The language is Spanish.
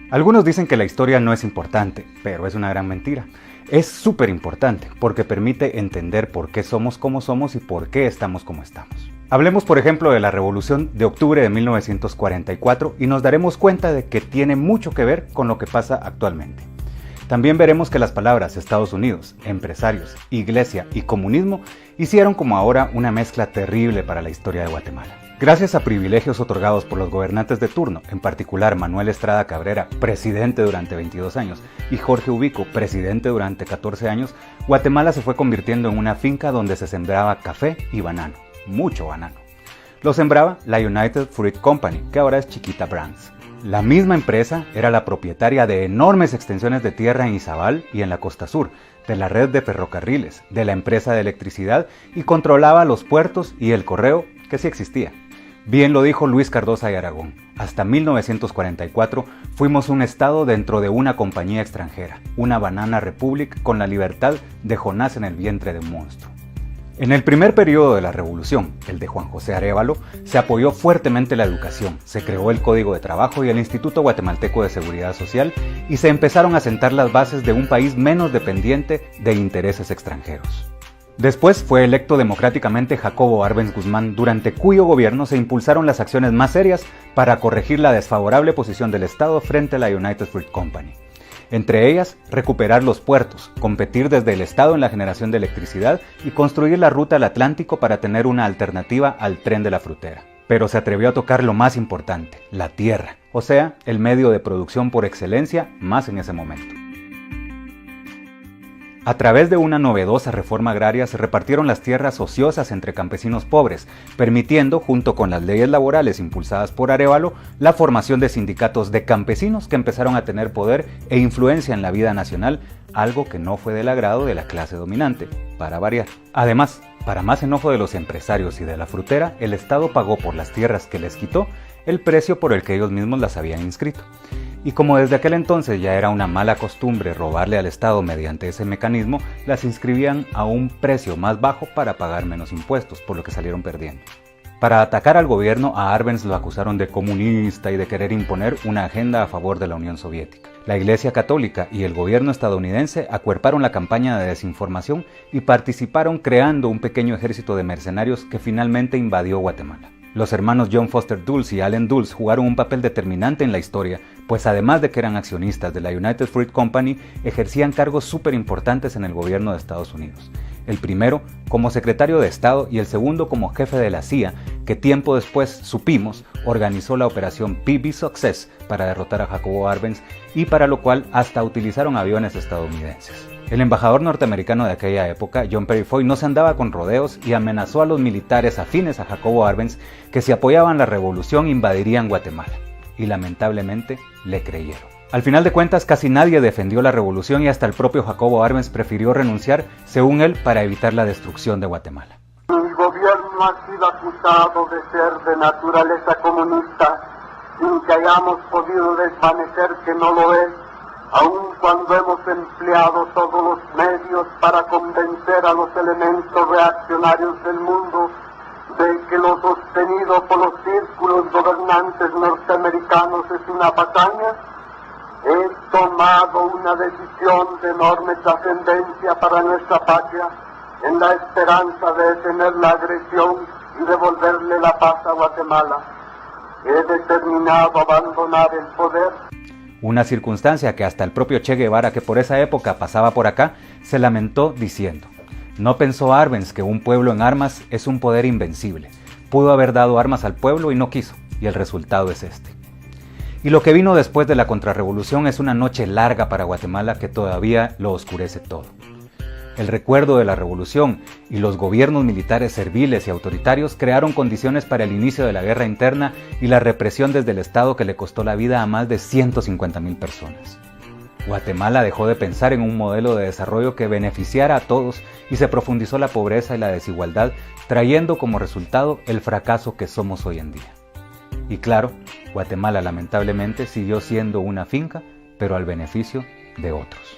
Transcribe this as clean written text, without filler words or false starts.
Algunos dicen que la historia no es importante, pero es una gran mentira. Es súper importante porque permite entender por qué somos como somos y por qué estamos como estamos. Hablemos por ejemplo de la Revolución de Octubre de 1944 y nos daremos cuenta de que tiene mucho que ver con lo que pasa actualmente. También veremos que las palabras Estados Unidos, empresarios, iglesia y comunismo hicieron como ahora una mezcla terrible para la historia de Guatemala. Gracias a privilegios otorgados por los gobernantes de turno, en particular Manuel Estrada Cabrera, presidente durante 22 años, y Jorge Ubico, presidente durante 14 años, Guatemala se fue convirtiendo en una finca donde se sembraba café y banano, mucho banano. Lo sembraba la United Fruit Company, que ahora es Chiquita Brands. La misma empresa era la propietaria de enormes extensiones de tierra en Izabal y en la costa sur, de la red de ferrocarriles, de la empresa de electricidad y controlaba los puertos y el correo, que sí existía. Bien lo dijo Luis Cardosa y Aragón, hasta 1944 fuimos un estado dentro de una compañía extranjera, una banana republic con la libertad de Jonás en el vientre de un monstruo. En el primer periodo de la revolución, el de Juan José Arévalo, se apoyó fuertemente la educación, se creó el Código de Trabajo y el Instituto Guatemalteco de Seguridad Social y se empezaron a sentar las bases de un país menos dependiente de intereses extranjeros. Después fue electo democráticamente Jacobo Arbenz Guzmán, durante cuyo gobierno se impulsaron las acciones más serias para corregir la desfavorable posición del Estado frente a la United Fruit Company. Entre ellas, recuperar los puertos, competir desde el Estado en la generación de electricidad y construir la ruta al Atlántico para tener una alternativa al tren de la frutera. Pero se atrevió a tocar lo más importante, la tierra, o sea, el medio de producción por excelencia más en ese momento. A través de una novedosa reforma agraria se repartieron las tierras ociosas entre campesinos pobres, permitiendo, junto con las leyes laborales impulsadas por Arévalo, la formación de sindicatos de campesinos que empezaron a tener poder e influencia en la vida nacional, algo que no fue del agrado de la clase dominante, para variar. Además, para más enojo de los empresarios y de la frutera, el Estado pagó por las tierras que les quitó el precio por el que ellos mismos las habían inscrito. Y como desde aquel entonces ya era una mala costumbre robarle al Estado mediante ese mecanismo, las inscribían a un precio más bajo para pagar menos impuestos, por lo que salieron perdiendo. Para atacar al gobierno, a Arbenz lo acusaron de comunista y de querer imponer una agenda a favor de la Unión Soviética. La Iglesia Católica y el gobierno estadounidense acuerparon la campaña de desinformación y participaron creando un pequeño ejército de mercenarios que finalmente invadió Guatemala. Los hermanos John Foster Dulles y Allen Dulles jugaron un papel determinante en la historia, pues además de que eran accionistas de la United Fruit Company, ejercían cargos súper importantes en el gobierno de Estados Unidos. El primero como secretario de Estado y el segundo como jefe de la CIA, que tiempo después, supimos, organizó la operación PB Success para derrotar a Jacobo Arbenz y para lo cual hasta utilizaron aviones estadounidenses. El embajador norteamericano de aquella época, John Peurifoy, no se andaba con rodeos y amenazó a los militares afines a Jacobo Arbenz que si apoyaban la revolución invadirían Guatemala. Y lamentablemente le creyeron. Al final de cuentas, casi nadie defendió la revolución y hasta el propio Jacobo Arbenz prefirió renunciar, según él, para evitar la destrucción de Guatemala. Mi gobierno ha sido acusado de ser de naturaleza comunista, sin que hayamos podido desvanecer que no lo es, aun cuando hemos empleado todos los medios para convencer a los elementos reaccionarios del mundo de que lo sostenido por los círculos gobernantes norteamericanos es una patraña, he tomado una decisión de enorme trascendencia para nuestra patria en la esperanza de detener la agresión y devolverle la paz a Guatemala. He determinado abandonar el poder. Una circunstancia que hasta el propio Che Guevara, que por esa época pasaba por acá, se lamentó diciendo: no pensó Arbenz que un pueblo en armas es un poder invencible. Pudo haber dado armas al pueblo y no quiso, y el resultado es este. Y lo que vino después de la contrarrevolución es una noche larga para Guatemala que todavía lo oscurece todo. El recuerdo de la revolución y los gobiernos militares serviles y autoritarios crearon condiciones para el inicio de la guerra interna y la represión desde el Estado que le costó la vida a más de 150,000 personas. Guatemala dejó de pensar en un modelo de desarrollo que beneficiara a todos y se profundizó la pobreza y la desigualdad, trayendo como resultado el fracaso que somos hoy en día. Y claro, Guatemala lamentablemente siguió siendo una finca, pero al beneficio de otros.